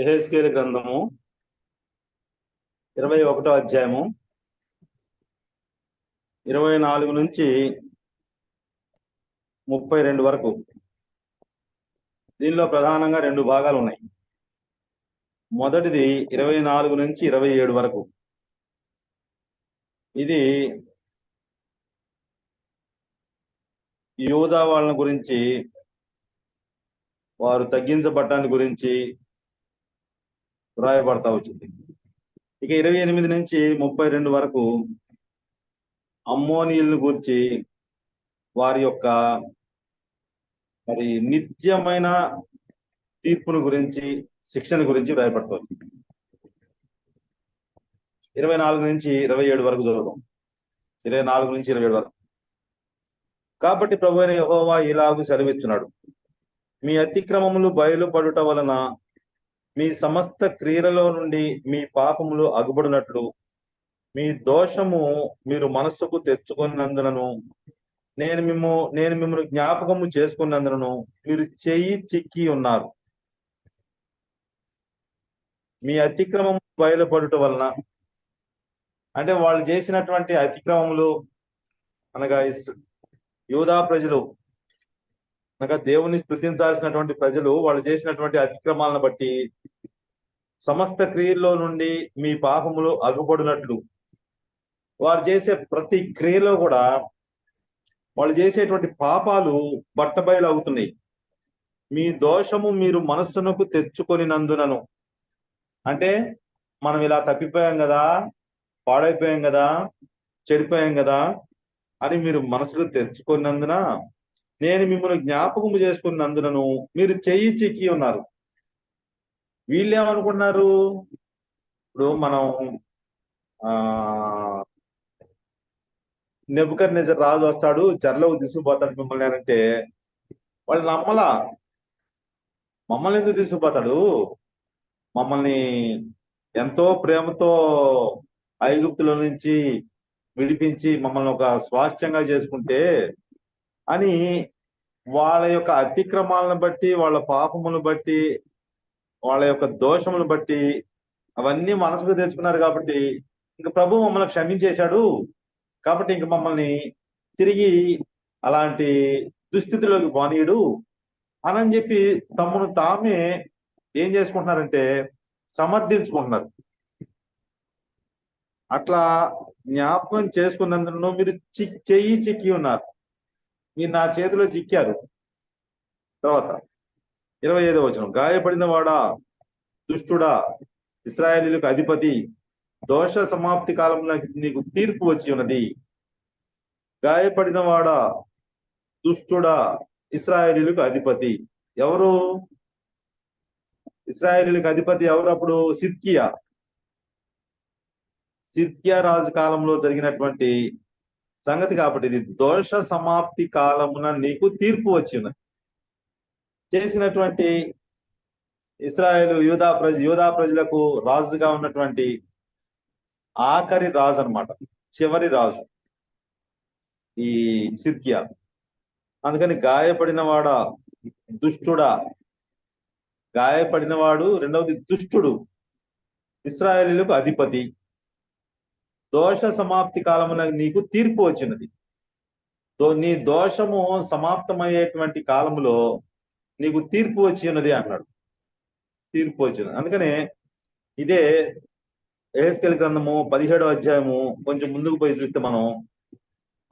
యెహెజ్కేలు గ్రంథము 21వ అధ్యాయము 24 నుంచి 32 వరకు. దీనిలో ప్రధానంగా 2 భాగాలు ఉన్నాయి. మొదటిది 24 నుంచి 27 వరకు. ఇది యూదా వాళ్ళని గురించి, వారు తగ్గించబడ్డాన్ని గురించి రాయబడతా వచ్చింది. ఇక 28 నుంచి 32 వరకు అమ్మోనీయులను గురించి, వారి యొక్క మరి నిత్యమైన తీర్పును గురించి, శిక్షణ గురించి రాయబడతా వచ్చింది. 24 నుంచి 27 వరకు చదువుదాం. 24 నుంచి 27 వరకు. కాబట్టి ప్రభువైన యెహోవా ఇలాగు సెలవిస్తున్నాడు, మీ అతిక్రమములు బయలుపడుట వలన మీ సమస్త క్రియలలో నుండి మీ పాపములు అగుబడినట్లు మీ దోషము మీరు మనస్సుకు తెచ్చుకున్నందునను నేను మిమ్మల్ని జ్ఞాపకము చేసుకున్నందునను మీరు చెయ్యి చిక్కి ఉన్నారు. మీ అతిక్రమము బయలుపడుట వలన అంటే వాళ్ళు చేసినటువంటి అతిక్రమములు అనగా యూదా ప్రజలు అనగా దేవుని స్తుతించాల్సినటువంటి ప్రజలు వాళ్ళు చేసినటువంటి అతిక్రమాలను బట్టి సమస్త క్రియల్లో నుండి మీ పాపములు అగుపడినట్లు, వారు చేసే ప్రతి క్రియలో కూడా వాళ్ళు చేసేటువంటి పాపాలు బట్టబయలు అవుతున్నాయి. మీ దోషము మీరు మనస్సునకు తెచ్చుకొనినందునను, అంటే మనం ఇలా తప్పిపోయాం కదా, పాడైపోయాం కదా, చెడిపోయాం కదా అని మీరు మనసుకు తెచ్చుకున్నందున నేను మిమ్మల్ని జ్ఞాపకము చేసుకున్నందునను మీరు చెయ్యి చిక్కి ఉన్నారు. వీళ్ళు ఏమనుకున్నారు, ఇప్పుడు మనం నెబుకద్నెజర్ రాజు వస్తాడు, చెరలోకి తీసుకుపోతాడు మిమ్మల్ని అంటే వాళ్ళు నమ్మలా. మమ్మల్ని ఎందుకు తీసుకుపోతాడు, మమ్మల్ని ఎంతో ప్రేమతో ఐగుప్తుల నుంచి విడిపించి మమ్మల్ని ఒక స్వాస్థ్యంగా చేసుకుంటే అని వాళ్ళ యొక్క అతిక్రమాలను బట్టి, వాళ్ళ పాపములను బట్టి, వాళ్ళ యొక్క దోషములను బట్టి అవన్నీ మనసుకు తెచ్చుకున్నారు. కాబట్టి ఇంక ప్రభు మమ్మల్ని క్షమించేశాడు, కాబట్టి ఇంక మమ్మల్ని తిరిగి అలాంటి దుస్థితిలోకి పోనీయుడు అని చెప్పి తమను తామే ఏం చేసుకుంటున్నారంటే సమర్థించుకుంటున్నారు. అట్లా జ్ఞాపకం చేసుకున్నందుకు మీరు చెయ్యి చిక్కి ఉన్నారు, మీరు నా చేతిలో చిక్కారు. తర్వాత 25వ వచనం, గాయపడిన వాడా, దుష్టుడా, ఇశ్రాయేలీయులకు అధిపతి, దోష సమాప్తి కాలంలో నీకు తీర్పు వచ్చి ఉన్నది. గాయపడిన వాడా, దుష్టుడా, ఇశ్రాయేలీయులకు అధిపతి. ఎవరు ఇశ్రాయేలీయులకు అధిపతి? ఎవరు అప్పుడు? సిద్కియా రాజు కాలంలో జరిగినటువంటి సంగతి. కాబట్టి ఇది దోష సమాప్తి కాలమున నీకు తీర్పు వచ్చి ఉన్నది. చేసినటువంటి ఇశ్రాయేలు యూదా ప్రజలకు రాజుగా ఉన్నటువంటి ఆఖరి రాజు అన్నమాట, చివరి రాజు ఈ సిద్కియా. అందుకని గాయపడిన వాడా, దుష్టుడా, గాయపడినవాడు, రెండవది దుష్టుడు, ఇశ్రాయేలీయులకు అధిపతి, దోష సమాప్తి కాలమున నీకు తీర్పు వచ్చినది. నీ దోషము సమాప్తమయ్యేటువంటి కాలములో నీకు తీర్పు వచ్చి ఉన్నది అన్నాడు. తీర్పు వచ్చినది. అందుకనే ఇదే యెహెజ్కేలు గ్రంథము 17వ అధ్యాయము కొంచెం ముందుకు పోయి చూస్తే మనం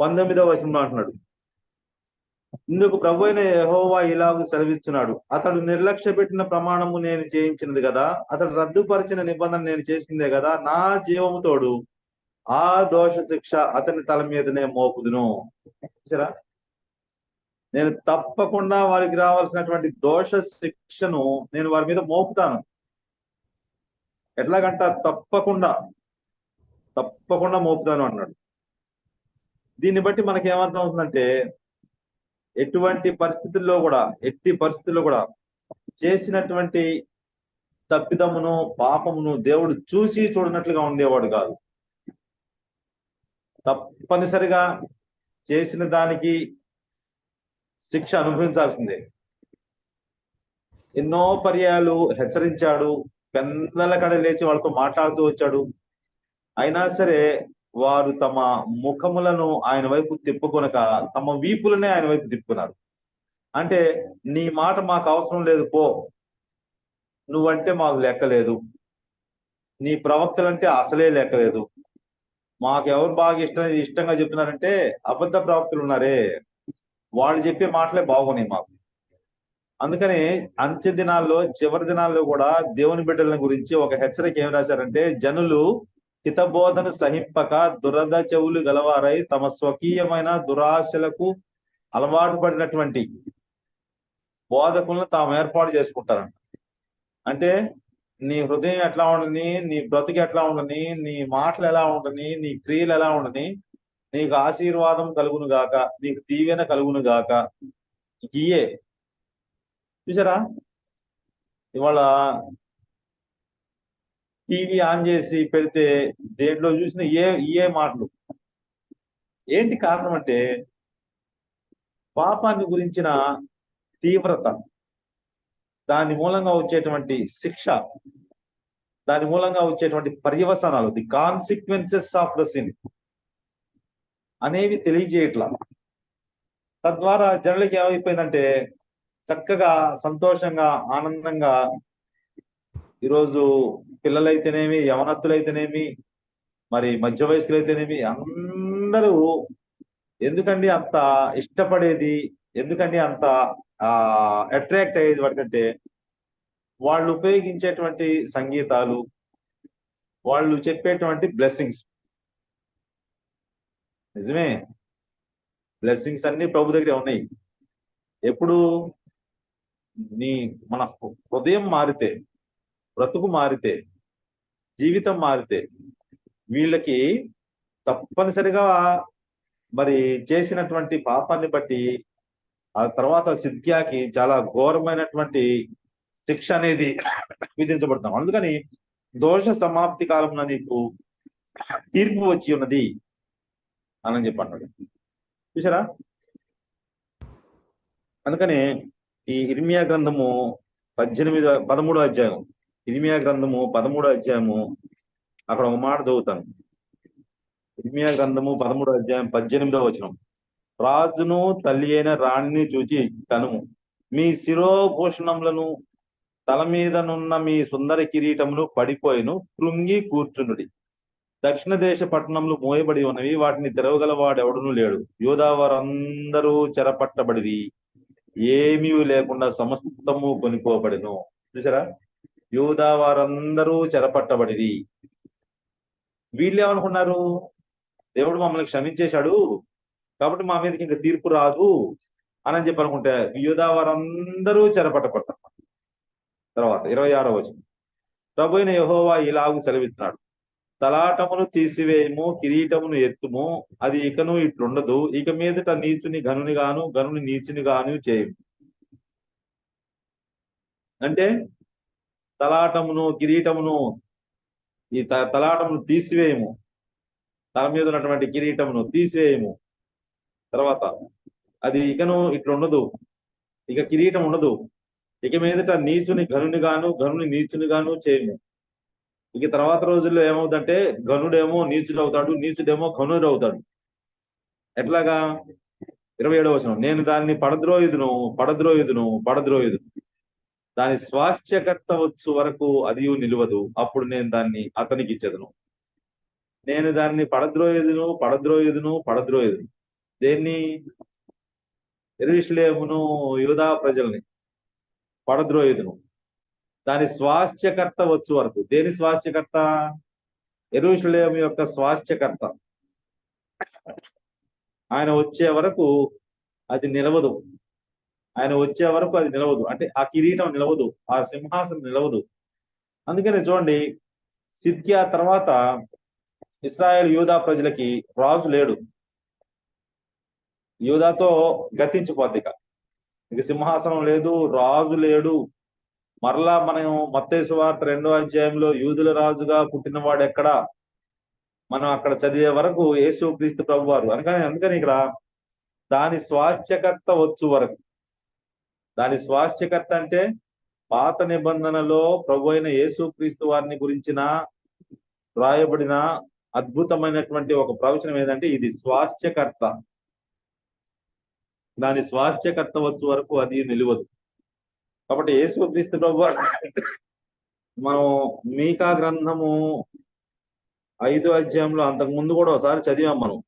19వ వచనంలో అంటున్నాడు, ఇందుకు ప్రభువైన యెహోవా ఇలాగ సెలవిస్తున్నాడు, అతడు నిర్లక్ష్య పెట్టిన ప్రమాణము నేను చేయించినది కదా, అతడు రద్దుపరిచిన నిబంధన నేను చేసిందే కదా, నా జీవముతోడు ఆ దోష శిక్ష అతని తల మీదనే మోపుదును. చూసారా, నేను తప్పకుండా వారికి రావాల్సినటువంటి దోష శిక్షను నేను వారి మీద మోపుతాను. ఎట్లాగంట? తప్పకుండా మోపుతాను అన్నాడు. దీన్ని బట్టి మనకి ఏమర్థం అవుతుందంటే, ఎట్టి పరిస్థితుల్లో కూడా చేసినటువంటి తప్పిదమును, పాపమును దేవుడు చూసి చూడనట్లుగా ఉండేవాడు కాదు. తప్పనిసరిగా చేసిన దానికి శిక్ష అనుభవించాల్సిందే. ఎన్నో పర్యాయాలు హెచ్చరించాడు, పెందల కడ లేచి వాళ్ళతో మాట్లాడుతూ వచ్చాడు. అయినా సరే వారు తమ ముఖములను ఆయన వైపు తిప్పుకొనక తమ వీపులనే ఆయన వైపు తిప్పుకున్నారు. అంటే నీ మాట మాకు అవసరం లేదు, పో, నువ్వంటే మాకు లెక్కలేదు, నీ ప్రవక్తలంటే అసలే లెక్కలేదు, మాకు ఎవరు బాగా ఇష్టంగా చెప్తున్నారంటే అబద్ధ ప్రవక్తలు ఉన్నారే, వాళ్ళు చెప్పే మాటలే బాగున్నాయి మాకు. అందుకని అంత్య దినాల్లో, చివరి దినాల్లో కూడా దేవుని బిడ్డల గురించి ఒక హెచ్చరిక ఏం రాశారంటే, జనులు హితబోధను సహింపక దురద చెవులు గలవారై తమ స్వకీయమైన దురాశలకు అలవాటు పడినటువంటి బోధకులను తాము ఏర్పాటు చేసుకుంటారంట. అంటే నీ హృదయం ఎట్లా ఉండని, నీ బ్రతుకు ఎట్లా ఉండని, నీ మాటలు ఎలా ఉండని, నీ క్రియలు ఎలా ఉండని, నీకు ఆశీర్వాదం కలుగును గాక, నీకు దీవెన కలుగును గాక, ఇయే. చూసారా, ఇవాళ టీవీ ఆన్ చేసి పెడితే దేంట్లో చూసిన ఏ మాటలు. ఏంటి కారణం అంటే పాపాన్ని గురించిన తీవ్రత, దాని మూలంగా వచ్చేటువంటి శిక్ష, దాని మూలంగా వచ్చేటువంటి పర్యవసానాలు, the consequences of the sin అనేవి తెలియజేయట్లా. తద్వారా జనులకి ఏమైపోయిందంటే చక్కగా సంతోషంగా ఆనందంగా ఈరోజు పిల్లలైతేనేమి, యవనస్తులైతేనేమి, మరి మధ్య వయస్కులైతేనేమి, అందరూ ఎందుకండి అంత ఇష్టపడేది, ఎందుకండి అంత అట్రాక్ట్ అయ్యేది వాటికంటే వాళ్ళు ఉపయోగించేటువంటి సంగీతాలు, వాళ్ళు చెప్పేటువంటి బ్లెస్సింగ్స్. నిజమే, బ్లెస్సింగ్స్ అన్ని ప్రభు దగ్గరే ఉన్నాయి. ఎప్పుడు మన హృదయం మారితే, బ్రతుకు మారితే, జీవితం మారితే వీళ్ళకి తప్పనిసరిగా మరి చేసినటువంటి పాపాన్ని బట్టి ఆ తర్వాత సిద్ధ్యాకి చాలా ఘోరమైనటువంటి శిక్ష అనేది విధించబడతాం. అందుకని దోష సమాప్తి కాలంలో నీకు తీర్పు వచ్చి ఉన్నది అని చెప్పి అన్నాడు. చూసారా, అందుకని ఈ ఇర్మియా గ్రంథము 13వ అధ్యాయం, ఇర్మియా గ్రంథము 13వ అధ్యాయము, అక్కడ ఒక మాట చదువుతాను. ఇర్మియా గ్రంథము 13వ అధ్యాయం 18వ వచనం. రాజును తల్లి అయిన రాణిని చూచి కనుము, మీ శిరోభూషణములను తల మీదనున్న మీ సుందర కిరీటమును పడిపోయిను, కృంగి కూర్చునుడి. దక్షిణ దేశ పట్టణములు మోయబడి ఉన్నవి, వాటిని తెరవగల వాడెవడునూ లేడు. యూదా వారందరూ చెరపట్టబడి ఏమీ లేకుండా సమస్తము కొనిపోబడిను. చూసారా, యూదా వారందరూ చెరపట్టబడి. వీళ్ళు ఏమనుకున్నారు, దేవుడు మమ్మల్ని క్షమించేశాడు కాబట్టి మా మీదకి ఇంకా తీర్పు రాదు అని చెప్పి అనుకుంటే యూదా వారందరూ చెరపట్టబడతారు. తర్వాత 26వ వచనం. ప్రభువైన యెహోవా ఇలాగు సెలవిస్తున్నాడు, తలాటమును తీసివేయము, కిరీటమును ఎత్తుము, అది ఇకను ఇట్లుండదు, ఇక మీదట నీచుని ఘనుని గాను, ఘనుని నీచుని గాను చేయము. అంటే తలాటమును, కిరీటమును, ఈ తలాటమును తీసివేయము, తల మీద ఉన్నటువంటి కిరీటమును తీసివేయము. తర్వాత అది ఇకను ఇట్లుండదు, ఇక కిరీటం ఉండదు, ఇక మీదట నీచుని ఘనుని గాను, ఘనుని నీచుని గాను చేయము. ఇక తర్వాత రోజుల్లో ఏమవుతుందంటే ఘనుడేమో నీచుడు అవుతాడు, నీచుడేమో ఘనుడు అవుతాడు. ఎట్లాగా? 27వ వచనం. నేను దాన్ని పడద్రోయుదును, దాని స్వాస్థ్యకర్త వచ్చు వరకు అది నిలవదు, అప్పుడు నేను దాన్ని అతనికి ఇచ్చేదను. నేను దాన్ని పడద్రోయుదును. దేన్ని? యెరూషలేమును, యూదా ప్రజల్ని పడద్రోయుదును, దాని స్వాస్థ్యకర్త వచ్చు వరకు. దేని స్వాస్థ్యకర్త? యెరూషలేము యొక్క స్వాస్థ్యకర్త. ఆయన వచ్చే వరకు అది నిలవదు, అంటే ఆ కిరీటం నిలవదు, ఆ సింహాసనం నిలవదు. అందుకని చూడండి, సిద్కియా తర్వాత ఇశ్రాయేల్ యూదా ప్రజలకి రాజు లేడు, యూదాతో గతించిపోద్ది. ఇక సింహాసనం లేదు, రాజు లేడు. మరలా మనం మత్తయి సువార్త 2వ అధ్యాయంలో యూదుల రాజుగా పుట్టినవాడు ఎక్కడా మనం అక్కడ చదివే వరకు యేసు క్రీస్తు ప్రభువారు. అందుకని ఇక్కడ దాని స్వాస్థ్యకర్త వచ్చు వరకు. దాని స్వాస్థ్యకర్త అంటే పాత నిబంధనలో ప్రభు అయిన యేసుక్రీస్తు వారిని గురించిన రాయబడిన అద్భుతమైనటువంటి ఒక ప్రవచనం ఏదంటే ఇది స్వాస్థ్యకర్త. దాని స్వాస్థ్యకర్త వచ్చు వరకు అది నిలవదు. కాబట్టి యేసుక్రీస్తు ప్రభు మనం మీకా గ్రంథము 5వ అధ్యాయంలో అంతకు ముందు కూడా ఒకసారి చదివాం మనం.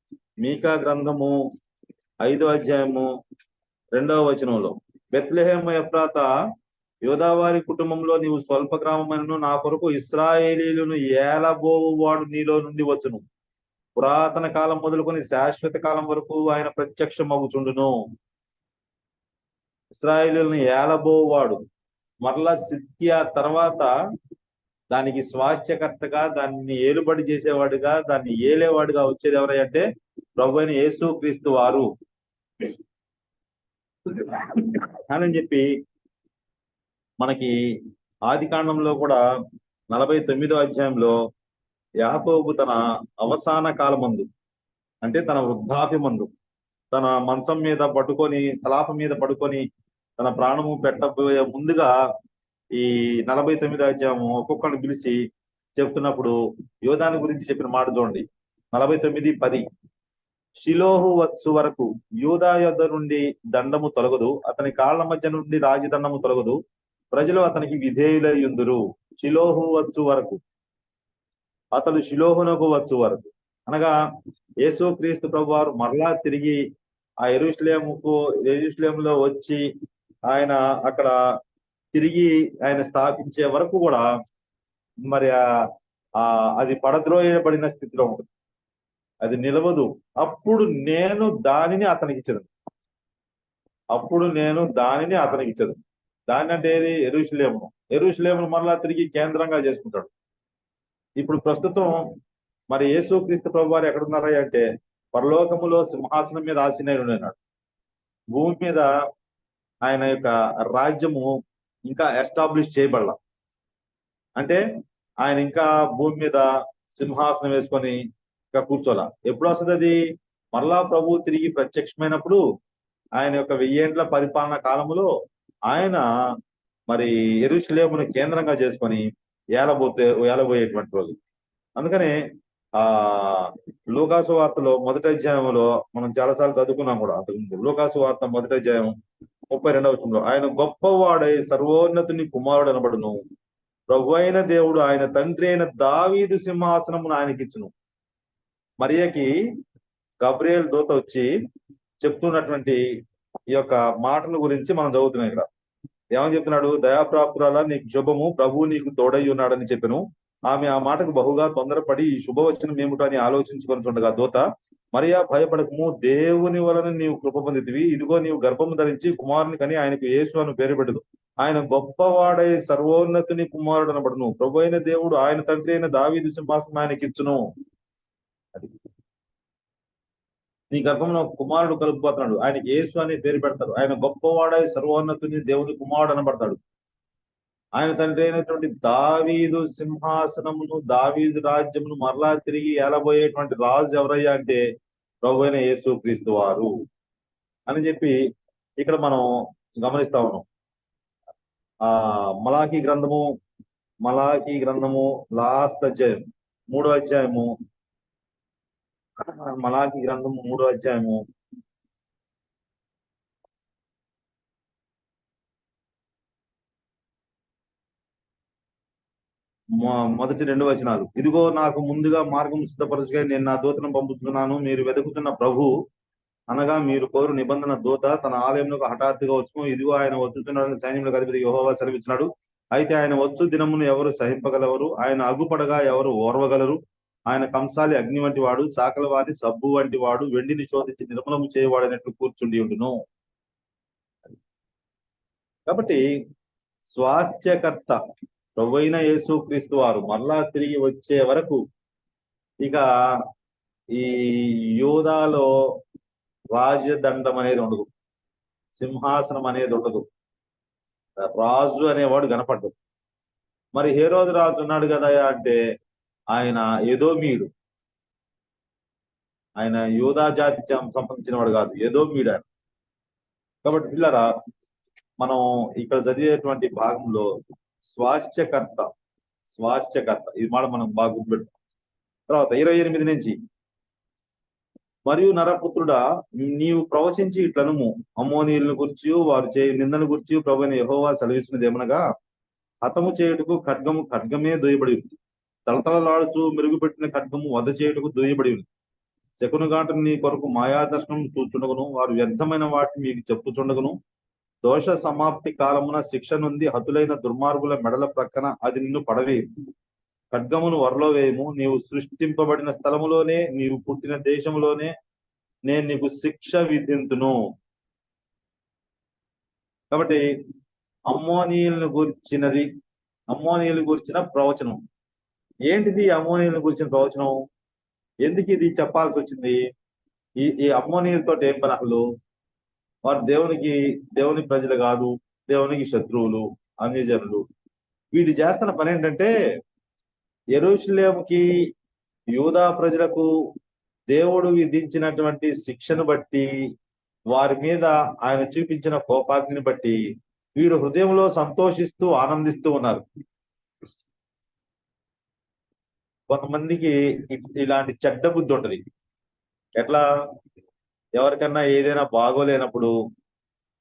మీకా గ్రంథము 5వ అధ్యాయము 2వ వచనంలో, బెత్లెహేము ఎఫ్రాత, యోదావారి కుటుంబంలో నీవు స్వల్ప గ్రామమైనను నా కొరకు ఇశ్రాయేలీయులను ఏలబోవువాడు నీలో నుండి వచ్చును. పురాతన కాలం మొదలుకొని శాశ్వత కాలం వరకు ఆయన ప్రత్యక్షమగుచుండును. ఇశ్రాయేలీయులను ఏలబోవాడు. మరలా సిద్కియా తర్వాత దానికి స్వాస్థ్యకర్తగా, దాన్ని ఏలుబడి చేసేవాడుగా, దాన్ని ఏలేవాడుగా వచ్చేది ఎవరంటే ప్రభు అయిన యేసుక్రీస్తు వారు అని చెప్పి మనకి ఆది కాండంలో కూడా 49వ అధ్యాయంలో యాకోబు తన అవసాన కాలమందు, అంటే తన వృద్ధాప్యమందు, తన మంచం మీద పట్టుకొని, తలాప మీద పడుకొని తన ప్రాణము పెట్టబోయే ముందుగా ఈ 49వ అధ్యాయము ఒక్కొక్కరిని పిలిచి చెప్తున్నప్పుడు యోధాను గురించి చెప్పిన మాట చూడండి. 49:10, షిలోహు వచ్చు వరకు యూదా యొద్ద నుండి దండము తొలగదు, అతని కాళ్ల మధ్య నుండి రాజదండము తొలగదు, ప్రజలు అతనికి విధేయులై యుందురు. షిలోహు వచ్చు వరకు, అతడు షిలోహునకు వచ్చు వరకు అనగా యేసుక్రీస్తు ప్రభువారు మరలా తిరిగి ఆ యెరూషలేములో వచ్చి ఆయన అక్కడ తిరిగి ఆయన స్థాపించే వరకు కూడా మరి అది పడద్రోయబడిన స్థితిలో ఉంటుంది, అది నిలవదు. అప్పుడు నేను దానిని అతనికి ఇచ్చదు. దాని అంటే ఏది? యెరూషలేమును మరలా తిరిగి కేంద్రంగా చేసుకుంటాడు. ఇప్పుడు ప్రస్తుతం మరి యేసుక్రీస్తు ప్రభువారు ఎక్కడున్నారా అంటే పరలోకములో సింహాసనం మీద ఆసీనుడైనాడు. భూమి మీద ఆయన యొక్క రాజ్యము ఇంకా ఎస్టాబ్లిష్ చేయబడాల. అంటే ఆయన ఇంకా భూమి మీద సింహాసనం వేసుకొని ఇంకా కూర్చోాల. ఎప్పుడు వస్తుంది అది? మరలా ప్రభు తిరిగి ప్రత్యక్షమైనప్పుడు ఆయన యొక్క 1000 ఏండ్ల పరిపాలన కాలములో ఆయన మరి యెరూషలేమును కేంద్రంగా చేసుకొని ఏలబోయేటువంటి రోజు. అందుకనే లూకాసు వార్తలో 1వ అధ్యాయంలో మనం చాలాసార్లు చదువుకున్నాం కూడా. లూకాసు వార్త 1వ అధ్యాయం 32వ వచనంలో, ఆయన గొప్పవాడై సర్వోన్నతుని కుమారుడు అనబడును, ప్రభు అయిన దేవుడు ఆయన తండ్రి అయిన దావీదు సింహాసనమును ఆయనకిచ్చును. మరియకి గబ్రియేల్ దూత వచ్చి చెప్తున్నటువంటి ఈ యొక్క మాటల గురించి మనం చదువుతున్నాం. ఇక్కడ ఏమని చెప్తున్నాడు? దయాప్రాప్తురాలా, నీకు శుభము, ప్రభువు నీకు తోడై ఉన్నాడని చెప్పాను. ఆమె ఆ మాటకు బహుగా తొందరపడి ఈ శుభవచనం ఏమిటో అని ఆలోచించుకొని చూడగా దూత, మరియా భయపడకము, దేవుని వలన నీవు కృప పొందితివి, ఇదిగో నీవు గర్భము ధరించి కుమారుని కని ఆయనకు యేసు అని పేరు పెట్టదు. ఆయన గొప్పవాడై సర్వోన్నతుని కుమారుడు అనబడును, ప్రభు అయిన దేవుడు ఆయన తండ్రి అయిన దావీదు సింహాసనం ఆయనకి ఇచ్చును. అది నీ గర్భంలో కుమారుడు కలుపుపోతున్నాడు, ఆయనకి యేసు అని పేరు పెడతారు. ఆయన గొప్పవాడై సర్వోన్నతుని దేవుని కుమారుడు అనబడతాడు. ఆయన తండ్రి అయినటువంటి దావీదు సింహాసనమును, దావీదు రాజ్యమును మరలా తిరిగి ఏలబోయేటువంటి రాజు ఎవరయ్యా అంటే ప్రభు అయిన యేసుక్రీస్తు వారు అని చెప్పి ఇక్కడ మనం గమనిస్తా ఉన్నాం. మలాకీ గ్రంథము లాస్ట్ అధ్యాయం 3వ అధ్యాయము, మలాకీ గ్రంథము 3వ అధ్యాయము మొదటి 2 వచనాలు, ఇదిగో నాకు ముందుగా మార్గం సిద్ధపరచుగా నేను నా దూతను పంపుతున్నాను, మీరు వెతుకుతున్న ప్రభు అనగా మీరు కోరు నిబంధన దూత తన ఆలయంలో హఠాత్తుగా వచ్చును, ఇదిగో ఆయన వచ్చుతున్నాడని సైన్యములకు అధిపతి యెహోవా సెలవిచ్చినాడు. అయితే ఆయన వచ్చు దినమును ఎవరు సహింపగలరు? ఆయన అగ్గుపడగా ఎవరు ఓర్వగలరు? ఆయన కంసాలి అగ్ని వంటి వాడు, చాకల వారి సబ్బు వంటి వాడు, వెండిని శోధించి నిర్మలము చేయవాడైనట్లు కూర్చుండి ఉండును. కాబట్టి స్వాస్థ్యకర్త ప్రభు అయిన యేసుక్రీస్తు వారు మరలా తిరిగి వచ్చే వరకు ఇక ఈ యూదాలో రాజదండం అనేది ఉండదు, సింహాసనం అనేది ఉండదు, రాజు అనేవాడు కనపడ్డు. మరి హేరోదు రాజు ఉన్నాడు కదా అంటే ఆయన ఎదోమీయుడు, ఆయన యూదా జాతి సంబంధించిన వాడు కాదు, ఎదోమీయుడు ఆయన. కాబట్టి పిల్లరా, మనం ఇక్కడ చదివేటువంటి భాగంలో స్వాస్థ్యకర్త స్వాస్థ్యకర్త ఇది మాట మనం బాగా గుర్తుపెట్టు. తర్వాత 28 నుంచి, మరియు నరపుత్రుడా, నీవు ప్రవచించి ఇట్లనుము, అమ్మోనీయులను గురించి వారు చేయు నిందను గురించి ప్రభువైన యెహోవా సెలవిచ్చినది ఏమనగా, హతము చేయుటకు ఖడ్గమే దొయ్యబడి ఉంది. తలతలలాడుచు మెరుగుపెట్టిన ఖడ్గము వధ చేయుటకు దొయ్యబడి ఉంది. శకునుగాంటను నీ కొరకు మాయాదర్శనం చూచుండగును, వారు వ్యర్థమైన వాటిని మీకు చెప్పుచుండగును. దోష సమాప్తి కాలమున శిక్ష నుండి హతులైన దుర్మార్గుల మెడల ప్రక్కన అది నిన్ను పడవేయు. ఖడ్గమును వరలో వేయము, నీవు సృష్టింపబడిన స్థలములోనే, నీవు పుట్టిన దేశంలోనే నేను నీకు శిక్ష విధింతును. కాబట్టి అమ్మోనీయులను గురించిన ప్రవచనం ఏంటిది? అమ్మోనీయులను గురించిన ప్రవచనం ఎందుకు ఇది చెప్పాల్సి వచ్చింది? ఈ అమ్మోనీయులతో ఏం పని అసలు? వారు దేవుని ప్రజలు కాదు, దేవునికి శత్రువులు, అన్యజనులు. వీళ్ళు చేస్తున్న పని ఏంటంటే, యెరూషలేముకి యూదా ప్రజలకు దేవుడు విధించినటువంటి శిక్షను బట్టి, వారి మీద ఆయన చూపించిన కోపాగ్నిని బట్టి వీరు హృదయంలో సంతోషిస్తూ ఆనందిస్తూ ఉన్నారు. కొంతమందికి ఇలాంటి చెడ్డ బుద్ధి ఉంటది. ఎట్లా? ఎవరికైనా ఏదైనా బాగోలేనప్పుడు,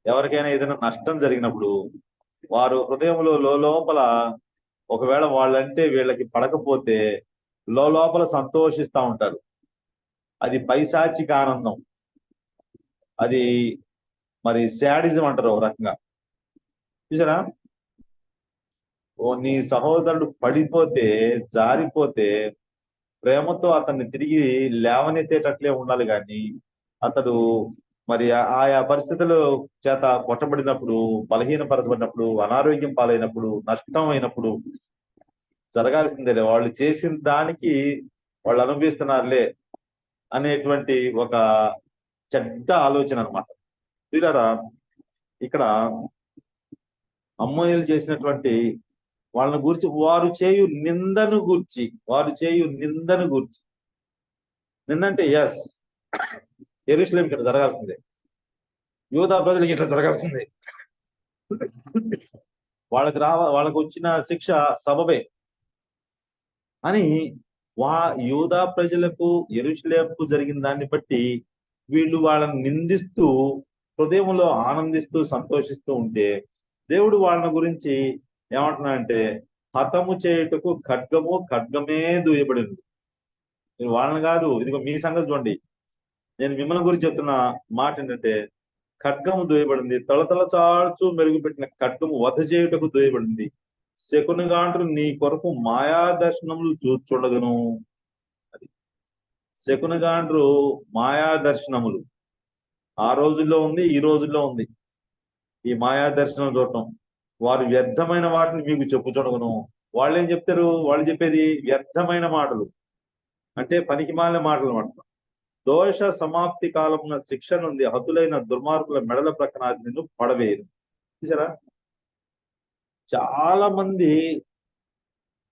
ఎవరికైనా ఏదైనా నష్టం జరిగినప్పుడు వారు హృదయంలో లోపల, ఒకవేళ వాళ్ళంటే వీళ్ళకి పడకపోతే లోపల సంతోషిస్తూ ఉంటారు. అది పైశాచిక ఆనందం, అది మరి శాడిజం అంటారు ఒక రకంగా. చూసారా? నీ సహోదరుడు పడిపోతే, జారిపోతే ప్రేమతో అతన్ని తిరిగి లేవనెత్తేటట్లే ఉండాలి కానీ, అతడు మరి ఆయా పరిస్థితుల చేత కొట్టబడినప్పుడు, బలహీనపరచబడినప్పుడు, అనారోగ్యం పాలైనప్పుడు, నష్టం అయినప్పుడు జరగాల్సిందే. వాళ్ళు చేసిన దానికి వాళ్ళు అనుభవిస్తున్నారులే అనేటువంటి ఒక చెడ్డ ఆలోచన అనమాట. చూడారా, ఇక్కడ అమ్మోనీయులు చేసినటువంటి వాళ్ళని గురించి, వారు చేయు నిందను గూర్చి నిందంటే ఎస్, యెరూషలేం ఇక్కడ జరగాల్సిందే, యూదా ప్రజలకి ఇట్లా జరగాల్సిందే. వాళ్ళకు వచ్చిన శిక్ష సబబే అని యూదా ప్రజలకు, యెరూషలేముకు జరిగిన దాన్ని బట్టి వీళ్ళు వాళ్ళని నిందిస్తూ హృదయంలో ఆనందిస్తూ సంతోషిస్తూ ఉంటే, దేవుడు వాళ్ళని గురించి ఏమంటున్నాడంటే, హతము చేయుటకు ఖడ్గమే దూయబడింది. మీరు వాళ్ళని కాదు, ఇదిగో మీ సంగతి చూడండి. నేను మిమ్మల్ని గురించి చెప్తున్న మాట ఏంటంటే, ఖడ్గము దూయబడింది, తలతల చాడుచు మెరుగుపెట్టిన ఖడ్గము వధ చేయుటకు దూయబడింది. శకునుగాండ్రు నీ కొరకు మాయా దర్శనములు చూచుండగను. అది శకునుగాండ్రు మాయా దర్శనములు ఆ రోజుల్లో ఉంది, ఈ రోజుల్లో ఉంది. ఈ మాయా దర్శనం చూడటం, వారు వ్యర్థమైన వాటిని మీకు చెప్పుచుండగను. వాళ్ళు ఏం చెప్తారు? వాళ్ళు చెప్పేది వ్యర్థమైన మాటలు, అంటే పనికిమాలిన మాటలు అన్నమాట. దోష సమాప్తి కాలమున శిక్ష నుండి హతులైన దుర్మార్గుల మెడల ప్రక్కన అది నిన్ను పడవేయరు. చూసారా? చాలా మంది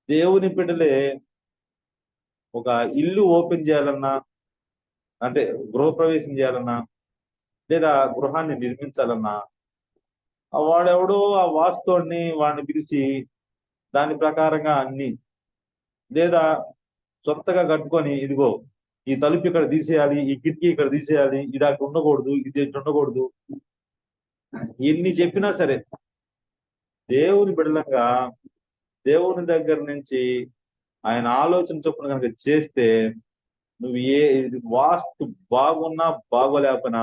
దేవుని బిడ్డలే ఒక ఇల్లు ఓపెన్ చేయాలన్నా, అంటే గృహప్రవేశం చేయాలన్నా, లేదా గృహాన్ని నిర్మించాలన్నా, వాడెవడో ఆ వాస్తుని వాడిని పిలిచి దాని ప్రకారంగా అన్ని, లేదా సొంతగా కట్టుకొని, ఇదిగో ఈ తలుపు ఇక్కడ తీసేయాలి, ఈ కిటికీ ఇక్కడ తీసేయాలి, ఇది అక్కడ ఉండకూడదు, ఇది ఉండకూడదు, ఎన్ని చెప్పినా సరే దేవుని బిడ్డలంగా దేవుని దగ్గర నుంచి ఆయన ఆలోచన చొప్పున కనుక చేస్తే, నువ్వు వాస్తు బాగున్నా బాగోలేకపోయినా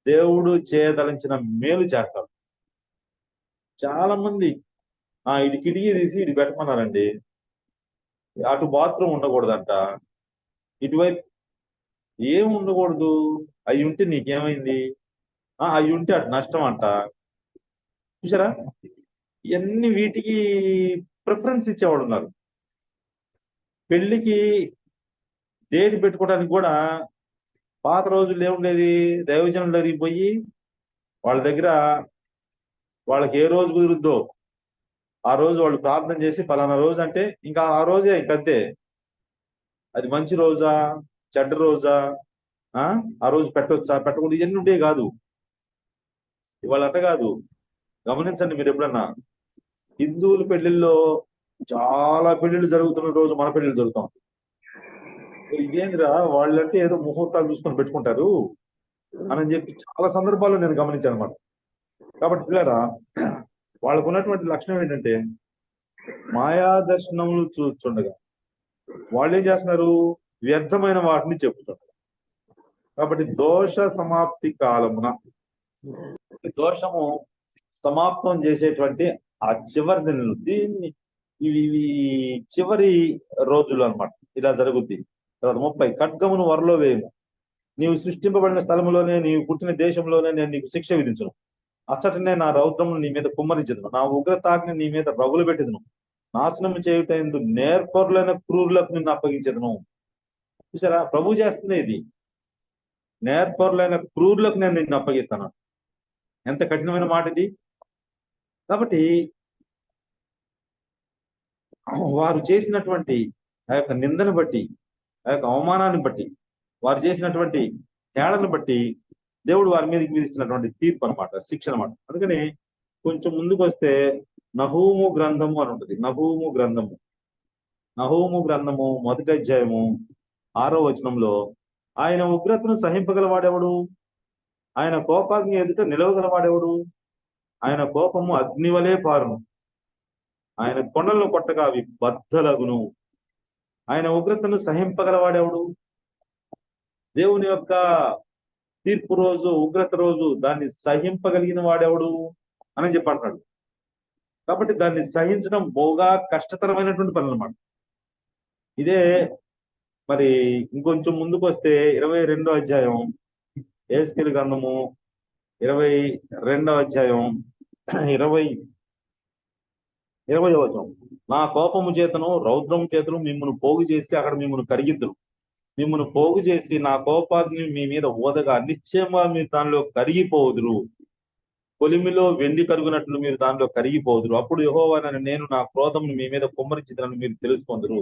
దేవుడు చేయదలించిన మేలు చేస్తాడు. చాలా మంది ఇటు కిటికీ తీసి ఇటు పెట్టమన్నారండి, అటు బాత్రూమ్ ఉండకూడదంట, ఇటువైపు ఏం ఉండకూడదు, అవి ఉంటే నీకేమైంది, అవి ఉంటే అటు నష్టం అంట. చూసారా? ఇవన్నీ వీటికి ప్రిఫరెన్స్ ఇచ్చేవాడు ఉన్నారు. పెళ్లికి డేట్ పెట్టుకోవడానికి కూడా పాత రోజుల్లో ఏముండేది, దైవజనుల దగ్గరికి పోయి వాళ్ళ దగ్గర వాళ్ళకి ఏ రోజు కుదురుద్దో ఆ రోజు వాళ్ళు ప్రార్థన చేసి, ఫలానా రోజు అంటే ఇంకా ఆ రోజే ఇంకంతే. అది మంచి రోజా, చెడ్డ రోజా, ఆ రోజు పెట్టొచ్చా, పెట్టకూడదు, ఇవన్నీ ఉంటే కాదు. ఇవాళ అట్ట కాదు. గమనించండి, మీరు ఎప్పుడన్నా హిందువుల పెళ్లిల్లో చాలా పెళ్లిళ్ళు జరుగుతున్న రోజు మన పెళ్లిళ్ళు జరుగుతాం. ఇదేంద్రా వాళ్ళంటే ఏదో ముహూర్తాలు చూసుకొని పెట్టుకుంటారు అని చెప్పి చాలా సందర్భాల్లో నేను గమనించాను అనమాట. కాబట్టి పిల్లరా, వాళ్ళకు ఉన్నటువంటి లక్షణం ఏంటంటే మాయా దర్శనములు చూస్తుండగా వాళ్ళు ఏం చేస్తున్నారు, వ్యర్థమైన వాటిని చెప్తున్నారు. కాబట్టి దోష సమాప్తి కాలమున దోషము సమాప్తం చేసేటువంటి ఆ చివరి దినాలు, దీన్ని ఇవి చివరి రోజులు అన్నమాట. ఇలా జరుగుద్ది. తర్వాత 30 ఖడ్గమును వరలో వేయము, నీవు సృష్టింపబడిన స్థలంలోనే, నీవు పుట్టిన దేశంలోనే నేను నీకు శిక్ష విధించును. అచ్చటనే నా రౌద్రమును నీ మీద కుమ్మరించదును, నా ఉగ్రతాగ్ని నీ మీద రగులు పెట్టదును, నాశనం చేయుటందు నేర్పరులైన క్రూరులకు నిన్ను అప్పగించదును. చూసారా, ప్రభు చేస్తుంది ఇది. నేర్పరులైన క్రూరులకు నేను నిన్ను అప్పగిస్తాను. ఎంత కఠినమైన మాట ఇది. కాబట్టి వారు చేసినటువంటి ఆ యొక్క నిందను బట్టి, ఆ యొక్క అవమానాన్ని బట్టి, వారు చేసినటువంటి తేడాను బట్టి దేవుడు వారి మీదకి విధిస్తున్నటువంటి తీర్పు అనమాట, శిక్ష అనమాట. అందుకని కొంచెం ముందుకు వస్తే నహూము గ్రంథము అని ఉంటుంది. నహూము గ్రంథము 1వ అధ్యాయము 6వ వచనంలో, ఆయన ఉగ్రతను సహింపగలవాడెవడు, ఆయన కోపాగ్ని ఎదుట నిలవగలవాడెవడు, ఆయన కోపము అగ్నివలే పారును, ఆయన కొండలను కొట్టగా అవి బద్దలగును, ఆయన ఉగ్రతను సహింపగలవాడెవడు. దేవుని యొక్క తీర్పు రోజు, ఉగ్రత రోజు, దాన్ని సహింపగలిగిన వాడెవడు అని చెప్పంటున్నాడు. కాబట్టి దాన్ని సహించడం బోగా కష్టతరమైనటువంటి పని అన్నమాట. ఇదే మరి ఇంకొంచెం ముందుకు వస్తే 22వ అధ్యాయం, యెహెజ్కేలు గ్రంథము 22వ అధ్యాయం 20వ వచనం, నా కోపము చేతను రౌద్రము చేతను మిమ్మల్ని పోగు చేసి అక్కడ మిమ్మల్ని కరిగిద్దురు, మిమ్మల్ని పోగు చేసి నా కోపాగ్ని మీ మీద ఓదగా నిశ్చయంగా మీరు దానిలో కరిగిపోదురు, కొలిమిలో వెండి కరుగునట్లు మీరు దానిలో కరిగిపోదురు, అప్పుడు యెహోవానైన నేను నా క్రోధమును మీ మీద కుమ్మరించిదనని మీరు తెలుసుకొందురు.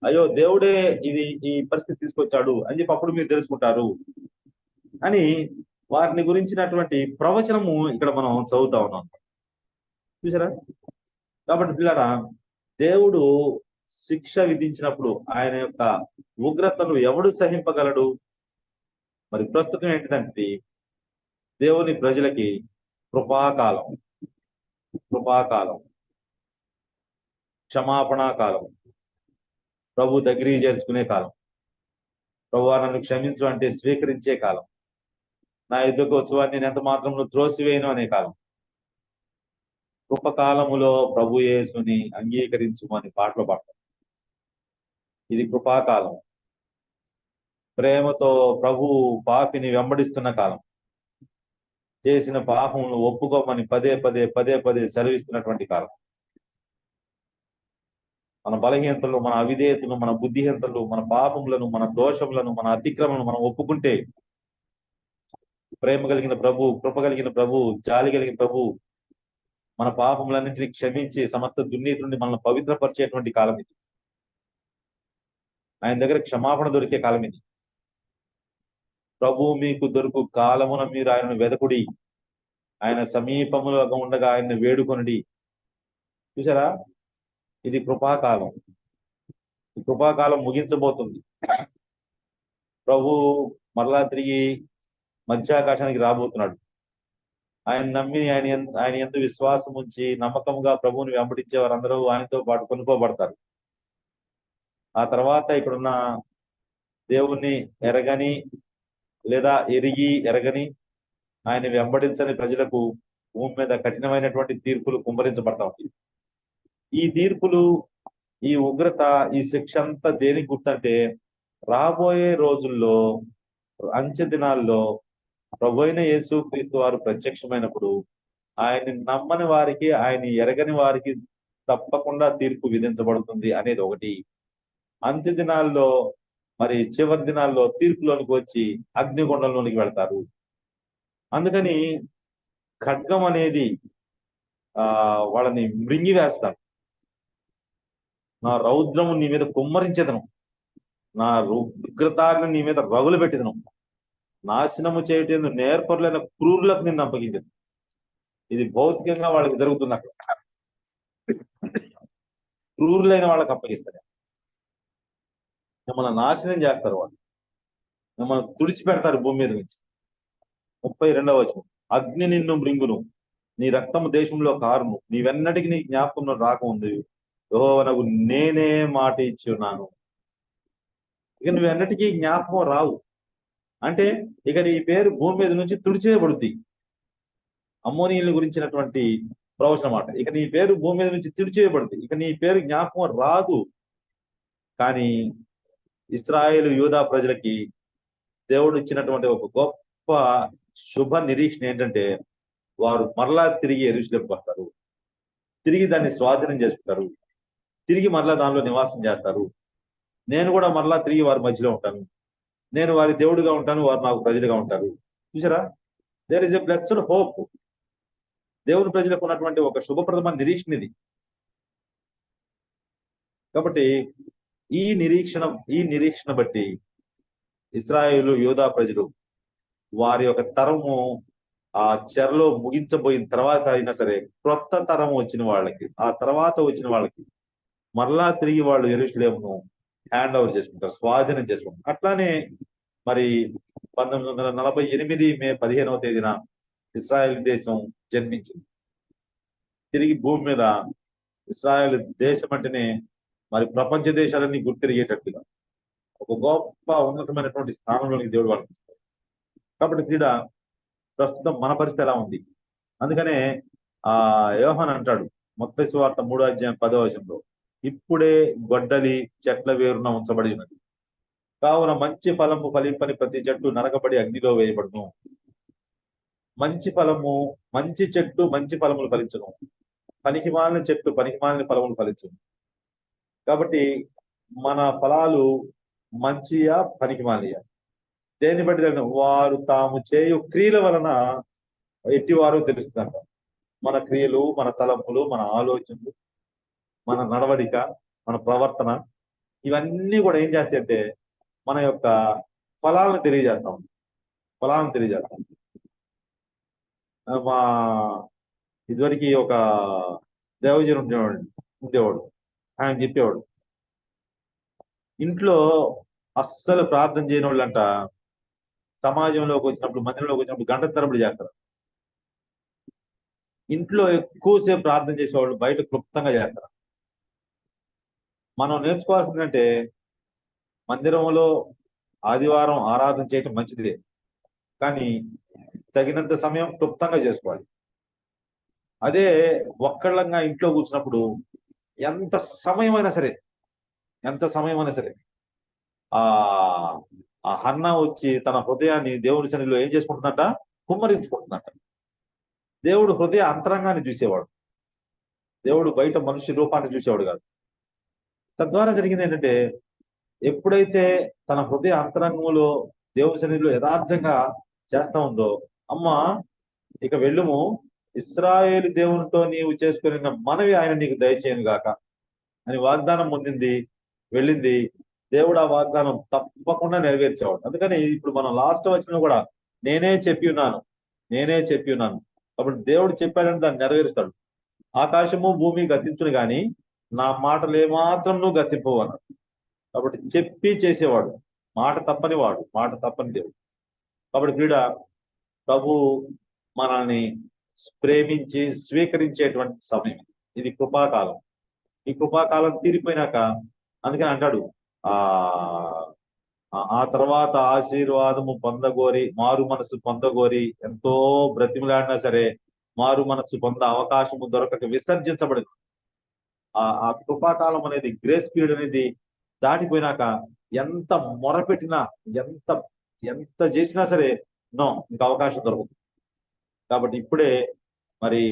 అయ్యో, దేవుడే ఈ పరిస్థితి తీసుకొచ్చాడు అని చెప్పి అప్పుడు మీరు తెలుసుకుంటారు అని వారిని గురించినటువంటి ప్రవచనము ఇక్కడ మనం చదువుతా ఉన్నాం. చూసారా. కాబట్టి పిల్లరా, దేవుడు శిక్ష విధించినప్పుడు ఆయన యొక్క ఉగ్రతను ఎవడు సహింపగలడు? మరి ప్రస్తుతం ఏంటిదంటే దేవుని ప్రజలకి కృపాకాలం, క్షమాపణా కాలం, ప్రభు దగ్గరికి చేర్చుకునే కాలం, ప్రభువా నన్ను క్షమించు అంటే స్వీకరించే కాలం, నా యుద్ధకు వచ్చువాన్ని నేను ఎంత మాత్రం త్రోసివేయను అనే కాలం, కృపకాలములో ప్రభు యేసుని అంగీకరించుమని పాటలు పాడతాం. ఇది కృపాకాలం. ప్రేమతో ప్రభు పాపిని వెంబడిస్తున్న కాలం, చేసిన పాపమును ఒప్పుకోమని పదే పదే సెలవిస్తున్నటువంటి కాలం. మన బలహీనతలు, మన అవిధేయతలు, మన బుద్ధిహీనతలు, మన పాపములను, మన దోషములను, మన అతిక్రమలను మనం ఒప్పుకుంటే ప్రేమ కలిగిన ప్రభు, కృప కలిగిన ప్రభు, జాలి కలిగిన ప్రభు మన పాపములన్నింటినీ క్షమించి సమస్త దుర్నీతి నుండి మనల్ని పవిత్రపరిచేటువంటి కాలం ఇది. ఆయన దగ్గర క్షమాపణ దొరికే కాలం ఇది. ప్రభు మీకు దొరుకు కాలమున మీరు ఆయనను వెదకుడి, ఆయన సమీపములుగా ఉండగా ఆయన్ని వేడుకొనుడి. చూసారా, ఇది కృపాకాలం. ఈ కృపాకాలం ముగించబోతుంది. ప్రభు మరలా తిరిగి మధ్యాకాశానికి రాబోతున్నాడు. ఆయన నమ్మి ఆయన ఎంత విశ్వాసం ఉంచి నమ్మకంగా ప్రభువుని వెంబడించే వారందరూ ఆయనతో పాటు కొనుక్కోబడతారు. ఆ తర్వాత ఇక్కడున్న దేవుణ్ణి ఎరగని లేదా ఎరగని ఆయన వెంబడించని ప్రజలకు భూమి మీద కఠినమైనటువంటి తీర్పులు కుమ్మరించబడతా ఉంటాయి. ఈ తీర్పులు, ఈ ఉగ్రత, ఈ శిక్ష అంతా దేనికి గుర్తంటే రాబోయే రోజుల్లో, అంచె దినాల్లో ప్రభు అయిన యేసు క్రీస్తు వారు ప్రత్యక్షమైనప్పుడు ఆయన్ని నమ్మని వారికి, ఆయన ఎరగని వారికి తప్పకుండా తీర్పు విధించబడుతుంది అనేది ఒకటి. అంచె దినాల్లో, మరి చివరి దినాల్లో తీర్పులోనికి వచ్చి అగ్నిగుండంలోనికి వెళ్తారు. అందుకని ఖడ్గం అనేది వాళ్ళని మృంగి వేస్తాడు. నా రౌద్రము నీ మీద కుమ్మరించేదను, నా ఉగ్రతాగ్ని నీ మీద రగులు పెట్టేదను, నాశనము చేయటం నేర్పరులైన క్రూరులకు నిన్ను అప్పగించదు. ఇది భౌతికంగా వాళ్ళకి జరుగుతుంది. అక్కడ క్రూరులైన వాళ్ళకి అప్పగిస్తారు, మిమ్మల్ని నాశనం చేస్తారు, వాళ్ళు మిమ్మల్ని తుడిచిపెడతారు భూమి మీద నుంచి. 32వ వచనం, అగ్ని నిన్ను మృంగును, నీ రక్తము దేశంలో కారును, నీవెన్నటికి నీ జ్ఞాపకం రాకముందు యెహోవానగు నేనే మాట ఇచ్చి ఉన్నాను. ఇక నువ్వెన్నటికీ జ్ఞాపకం రావు. అంటే ఇక నీ పేరు భూమి మీద నుంచి తుడిచేయబడుద్ది. అమ్మోనీయుల గురించినటువంటి ప్రవచన మాట. ఇక నీ పేరు భూమి మీద నుంచి తుడిచేయబడుద్ది, ఇక నీ పేరు జ్ఞాపకం రాదు. కానీ ఇశ్రాయేలు యూదా ప్రజలకి దేవుడు ఇచ్చినటువంటి ఒక గొప్ప శుభ నిరీక్షణ ఏంటంటే, వారు మరలా తిరిగి యెరూషలేముకు వస్తారు, తిరిగి దాన్ని స్వాధీనం చేసుకుంటారు, తిరిగి మరలా దానిలో నివాసం చేస్తారు. నేను కూడా మరలా తిరిగి వారి మధ్యలో ఉంటాను, నేను వారి దేవుడిగా ఉంటాను, వారు నాకు ప్రజలుగా ఉంటారు. చూసారా, there is a blessed hope. దేవుని ప్రజలకు ఉన్నటువంటి ఒక శుభప్రదమైన నిరీక్షణ ఇది. కాబట్టి ఈ నిరీక్షణ బట్టి ఇశ్రాయేలు యూదా ప్రజలు వారి యొక్క తరము ఆ చెరలో ముగించబోయిన తర్వాత అయినా సరే, క్రొత్త తరం వచ్చిన వాళ్ళకి, ఆ తర్వాత వచ్చిన వాళ్ళకి మరలా తిరిగి వాళ్ళు యెరూషలేమును హ్యాండ్ ఓవర్ చేసుకుంటారు, స్వాధీనం చేసుకుంటారు. అట్లానే మరి 1948 మే 15వ తేదీన ఇశ్రాయేల్ దేశం జన్మించింది. తిరిగి భూమి మీద ఇశ్రాయేల్ దేశం అంటేనే మరి ప్రపంచ దేశాలన్నీ గుర్తిరిగేటట్టుగా ఒక గొప్ప ఉన్నతమైనటువంటి స్థానంలోనికి దేవుడు వాళ్ళకి ఇస్తారు. కాబట్టి ప్రస్తుతం మన పరిస్థితి ఎలా ఉంది? అందుకనే యోహాను అంటాడు మత్తయి సువార్త 3వ అధ్యాయం 10వ వచనంలో, ఇప్పుడే గొడ్డలి చెట్ల వేరున ఉంచబడి ఉన్నది, కావున మంచి ఫలము ఫలింపని ప్రతి చెట్టు నరకబడి అగ్నిలో వేయబడును. మంచి ఫలము, మంచి చెట్టు మంచి ఫలములు ఫలించును, పనికిమాలిన చెట్టు పనికిమాలిన ఫలములు ఫలించును. కాబట్టి మన ఫలాలు మంచియా పనికిమాలియా దేన్ని బట్టి తెలియదు, వారు తాము చేయు క్రియల వలన ఎట్టివారో తెలుస్తుందంట. మన క్రియలు, మన తలంపులు, మన ఆలోచనలు, మన నడవడిక, మన ప్రవర్తన, ఇవన్నీ కూడా ఏం చేస్తాయంటే మన యొక్క ఫలాలను తెలియజేస్తాం. మా ఇదివరకు ఒక దేవజను ఉండేవాడు. ఆయన చెప్పేవాడు, ఇంట్లో అస్సలు ప్రార్థన చేయని వాళ్ళంట సమాజంలోకి వచ్చినప్పుడు, మందిరంలోకి వచ్చినప్పుడు గంట తరబడి చేస్తారు. ఇంట్లో ఎక్కువసేపు ప్రార్థన చేసేవాళ్ళు బయట క్లుప్తంగా చేస్తారు. మనం నేర్చుకోవాల్సిందంటే మందిరంలో ఆదివారం ఆరాధన చేయటం మంచిదే, కానీ తగినంత సమయం క్లుప్తంగా చేసుకోవాలి. అదే ఒక్కళ్ళంగా ఇంట్లో కూర్చున్నప్పుడు ఎంత సమయమైనా సరే ఆ హన్నా వచ్చి తన హృదయాన్ని దేవుని సన్నిధిలో ఏం చేసుకుంటుందంట, కుమ్మరించుకుంటుందంట. దేవుడు హృదయ అంతరంగాన్ని చూసేవాడు, దేవుడు బయట మనిషి రూపాన్ని చూసేవాడు కాదు. తద్వారా జరిగింది ఏంటంటే, ఎప్పుడైతే తన హృదయ అంతరంగంలో దేవుని సన్నిధిలో యథార్థంగా చేస్తా ఉందో, అమ్మా ఇక వెళ్ళుము, ఇశ్రాయేలు దేవునితో నీవు చేసుకుని మనవి ఆయన నీకు దయచేయను గాక అని వాగ్దానం పొందింది, వెళ్ళింది. దేవుడు ఆ వాగ్దానం తప్పకుండా నెరవేర్చేవాడు. అందుకని ఇప్పుడు మనం లాస్ట్ వచ్చిన కూడా నేనే చెప్పి ఉన్నాను. కాబట్టి దేవుడు చెప్పాడని దాన్ని నెరవేరుస్తాడు. ఆకాశము భూమి గతించును గాని నా మాటలు ఏమాత్రం నువ్వు గతింపవు అన్నాడు. కాబట్టి చెప్పి చేసేవాడు, మాట తప్పని దేవుడు. కాబట్టి ప్రభు మనల్ని ప్రేమించి స్వీకరించేటువంటి సమయం ఇది, కృపాకాలం. ఈ కృపాకాలం తీరిపోయినాక అందుకని అంటాడు, ఆ తర్వాత ఆశీర్వాదము పొందగోరి, మారు మనసు పొందగోరి ఎంతో బ్రతిమలాడినా సరే మారు మనసు పొంద అవకాశము దొరకక విసర్జించబడింది. ఆ కృపాకాలం అనేది, గ్రేస్ పీరియడ్ అనేది దాటిపోయినాక ఎంత మొరపెట్టినా, ఎంత చేసినా సరే ఇంకా అవకాశం దొరకదు. కాబట్టి ఇప్పుడే మరి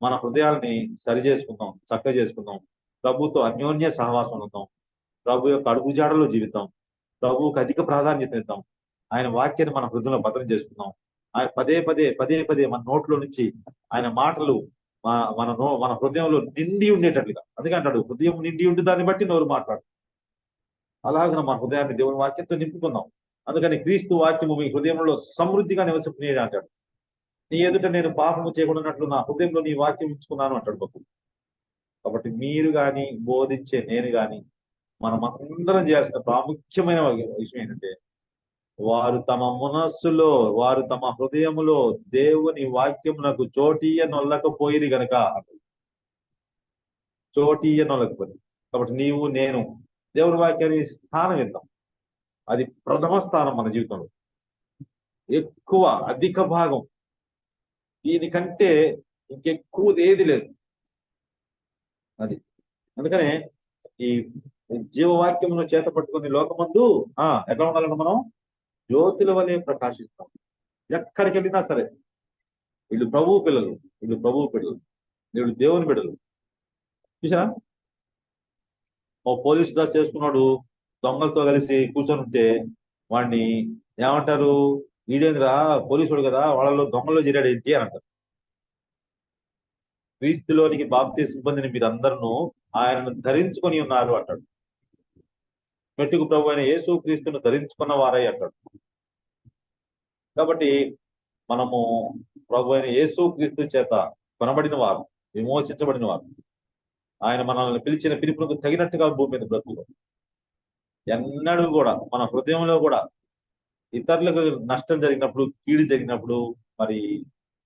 మన హృదయాల్ని సరి చేసుకుందాం, చక్కగా చేసుకుందాం, ప్రభుతో అన్యోన్య సహవాసం ఉందాం, ప్రభు యొక్క అడుగుజాడలో జీవితం, ప్రభువుకి అధిక ప్రాధాన్యత ఇద్దాం, ఆయన వాక్యాన్ని మన హృదయంలో భద్రం చేసుకుందాం. ఆయన పదే పదే మన నోట్లో నుంచి ఆయన మాటలు మన హృదయంలో నిండి ఉండేటట్లుగా. అందుకే అంటాడు, హృదయం నిండి ఉండి దాన్ని బట్టి నోరు మాట్లాడు. అలాగే మన హృదయాన్ని దేవుని వాక్యంతో నింపుకుందాం. అందుకని క్రీస్తు వాక్యము మీ హృదయంలో సమృద్ధిగా నివసింపనీయడు అంటాడు. నీ ఎదుట నేను పాపము చేయకుండానట్లు నా హృదయంలో నీ వాక్యం ఉంచుకున్నాను అంటాడు భక్తుడు. కాబట్టి మీరు గాని బోధించే నేను గాని మనం అందరం చేయాల్సిన ప్రాముఖ్యమైన విషయం ఏంటంటే వారు తమ మనస్సులో వారు తమ హృదయములో దేవుని వాక్యమునకు చోటీయ నొల్లకపోయిరి గనక చోటీయ నొల్లకపోయి. కాబట్టి నీవు నేను దేవుని వాక్యాన్ని స్థానం ఇద్దాం. అది ప్రథమ స్థానం మన జీవితంలో. ఎక్కువ అధిక భాగం దీనికంటే ఇంకెక్కువది ఏది లేదు. అది అందుకనే ఈ జీవవాక్యమును చేత పట్టుకుని లోకమందు ఎట్లా ఉండాలంటే మనం జ్యోతుల వలె ప్రకాశిస్తాం. ఎక్కడికి వెళ్ళినా సరే వీళ్ళు ప్రభువు పిల్లలు, వీళ్ళు ప్రభువు పిల్లలు, వీళ్ళు దేవుని బిడ్డలు. చూసారా, ఓ పోలీస్ డ్రెస్ చేసుకున్నాడు దొంగలతో కలిసి కూర్చొని ఉంటే వాడిని ఏమంటారు, ఈడేంద్రా పోలీసుడు కదా వాళ్ళలో దొంగల్లో చేరాడు ఏంటి అని అంటారు. క్రీస్తులోనికి బాప్తిస్మం పొందిన మీరందరూ ఆయనను ధరించుకొని ఉన్నారు అంటాడు. మెట్టుకు ప్రభు అయిన యేసు క్రీస్తును ధరించుకున్న వారై అంటాడు. కాబట్టి మనము ప్రభు అయిన యేసు క్రీస్తు చేత కొనబడిన వారు, విమోచించబడిన వారు. ఆయన మనల్ని పిలిచిన పిలుపునకు తగినట్టుగా భూమి మీద బ్రతుకు. ఎన్నడూ కూడా మన హృదయంలో కూడా ఇతరులకు నష్టం జరిగినప్పుడు, కీడు జరిగినప్పుడు మరి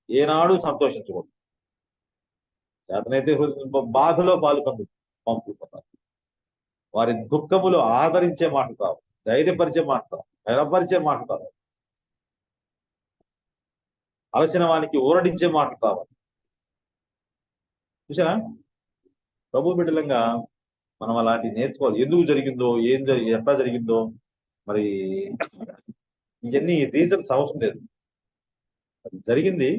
ఏనాడు సంతోషించకూడదు. అతనైతే బాధలో పంపుతున్నారు. వారి దుఃఖములు ఆదరించే మాట కావు, ధైర్యపరిచే మాట కావు, బలపరిచే మాట కావు, అలసిన వానికి ఊరడించే మాట కావాలి. చూసారా, ప్రభు బిడ్డలంగా మనం అలాంటి నేర్చుకోవాలి. ఎందుకు జరిగిందో, ఎట్లా జరిగిందో మరి ఇవన్నీ రీజన్స్ అవసరం లేదు. అది జరిగింది,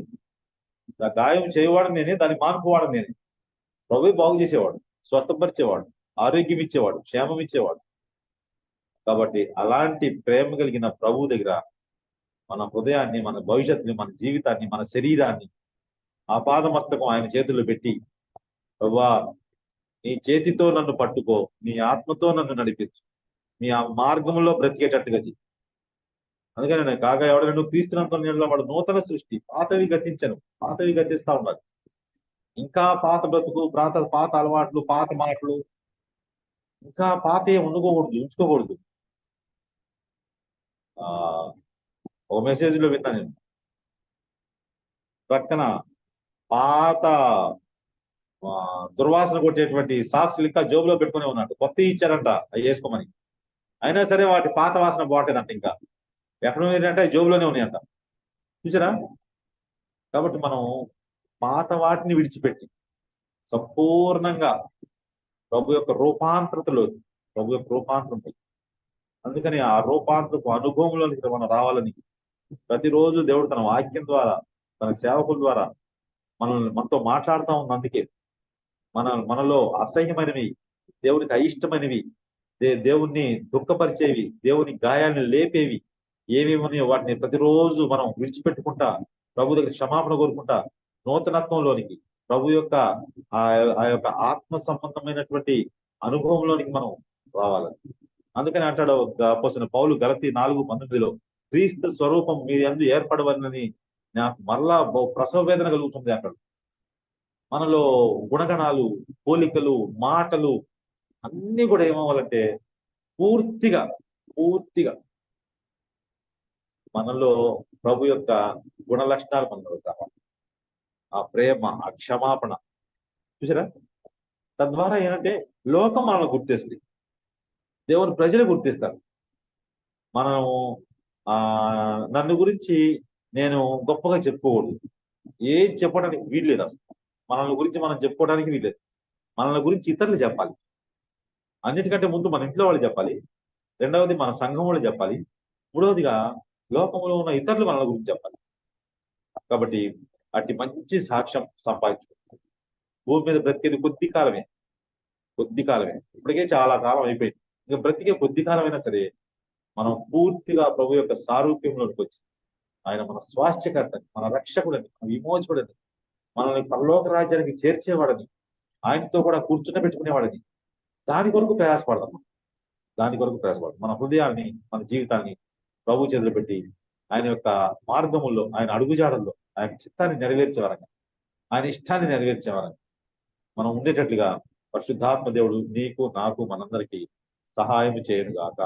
గాయం చేయవాడు నేనే, దాన్ని మానుకోవాడు నేనే. ప్రభు బాగు చేసేవాడు, స్వస్థపరిచేవాడు, ఆరోగ్యం ఇచ్చేవాడు, క్షేమం ఇచ్చేవాడు. కాబట్టి అలాంటి ప్రేమ కలిగిన ప్రభు దగ్గర మన హృదయాన్ని, మన భవిష్యత్తుని, మన జీవితాన్ని, మన శరీరాన్ని ఆపాదమస్తకం ఆయన చేతుల్లో పెట్టి, ప్రభువా నీ చేతితో నన్ను పట్టుకో, నీ ఆత్మతో నన్ను నడిపించు, నీ ఆ మార్గంలో బ్రతికేటట్టుగా చెయ్యి. అందుకని నేను కాగా ఎవడైనా క్రీస్తునంతో నిలబడు నూతన సృష్టి, పాతవి గతిస్తా ఉండాలి. ఇంకా పాత బ్రతుకు, పాత అలవాట్లు, పాత మాటలు, ఇంకా పాత ఉంచుకోకూడదు. ఒక మెసేజ్ లో విన్నా నేను, పక్కన పాత దుర్వాసన కొట్టేటువంటి సాక్స్లు ఇంకా జోబులో పెట్టుకుని ఉన్నాడు. కొత్త ఇచ్చారంట అవి వేసుకోమని, అయినా సరే వాటి పాత వాసన బాగుంటుందంట. ఇంకా ఎక్కడ ఉన్నాయంటే జోబులోనే ఉన్నాయంట. చూసారా, కాబట్టి మనం పాత వాటిని విడిచిపెట్టి సంపూర్ణంగా ప్రభు యొక్క రూపాంతరతలో అందుకని ఆ రూపాంతరపు అనుభవంలోనికి మనం రావాలని ప్రతిరోజు దేవుడు తన వాక్యం ద్వారా, తన సేవకుల ద్వారా మనతో మాట్లాడుతూ ఉంది. అందుకే మనలో అసహ్యమైనవి, దేవునికి అయిష్టమైనవి, దేవుణ్ణి దుఃఖపరిచేవి, దేవుని గాయాలను లేపేవి ఏమేమన్నాయో వాటిని ప్రతిరోజు మనం విడిచిపెట్టుకుంటా ప్రభు దగ్గర క్షమాపణ కోరుకుంటా నూతనత్వంలోనికి, ప్రభు యొక్క ఆ యొక్క ఆత్మ సంబంధమైనటువంటి అనుభవంలోనికి మనం రావాలని. అందుకని అంటాడు అపోస్తలుడైన పౌలు గలతీ 4:19 క్రీస్తు స్వరూపం మీ యందు ఏర్పడవలనని నాకు మరలా ప్రసవ వేదన కలుగుతుంది అంటాడు. మనలో గుణగణాలు, పోలికలు, మాటలు అన్ని కూడా ఏమవ్వాలంటే పూర్తిగా మనలో ప్రభు యొక్క గుణ లక్షణాలు మనలో కావాలి. ఆ ప్రేమ, ఆ క్షమాపణ. చూసారా, తద్వారా ఏంటంటే లోకం మనల్ని గుర్తిస్తుంది, దేవుని ప్రజలు గుర్తిస్తారు. మనం నన్ను గురించి నేను గొప్పగా చెప్పుకోకూడదు, ఏం చెప్పడానికి వీల్లేదు. అసలు మనల్ని గురించి మనం చెప్పుకోవడానికి వీల్లేదు. మనల్ని గురించి ఇతరులు చెప్పాలి. అన్నిటికంటే ముందు మన ఇంట్లో వాళ్ళు చెప్పాలి, రెండవది మన సంఘం వాళ్ళు చెప్పాలి, మూడవదిగా లోకంలో ఉన్న ఇతరులు మనల్ని గురించి చెప్పాలి. కాబట్టి అట్టి మంచి సాక్ష్యం సంపాదించుకుంటాం. భూమి మీద బ్రతికేది కొద్ది కాలమే. ఇప్పటికే చాలా కాలం అయిపోయింది. ఇంకా బ్రతికే కొద్ది కాలమైనా సరే మనం పూర్తిగా ప్రభు యొక్క సారూప్యంలోకి వచ్చి ఆయన మన స్వాస్థ్యకర్తని, మన రక్షకుడని, మన విమోచకుడని, మనల్ని పరలోక రాజ్యానికి చేర్చేవాడని, ఆయనతో కూడా కూర్చుండబెట్టుకునేవాడని దాని కొరకు ప్రయాసపడదాం. మన హృదయాన్ని, మన జీవితాన్ని ప్రభు చేతులు పెట్టి ఆయన యొక్క మార్గముల్లో, ఆయన అడుగుజాడల్లో, ఆయన చిత్తాన్ని నెరవేర్చేవారంగా, ఆయన ఇష్టాన్ని నెరవేర్చేవారంగా మనం ఉండేటట్లుగా పరిశుద్ధాత్మ దేవుడు నీకు నాకు మనందరికీ సహాయం చేయను గాక.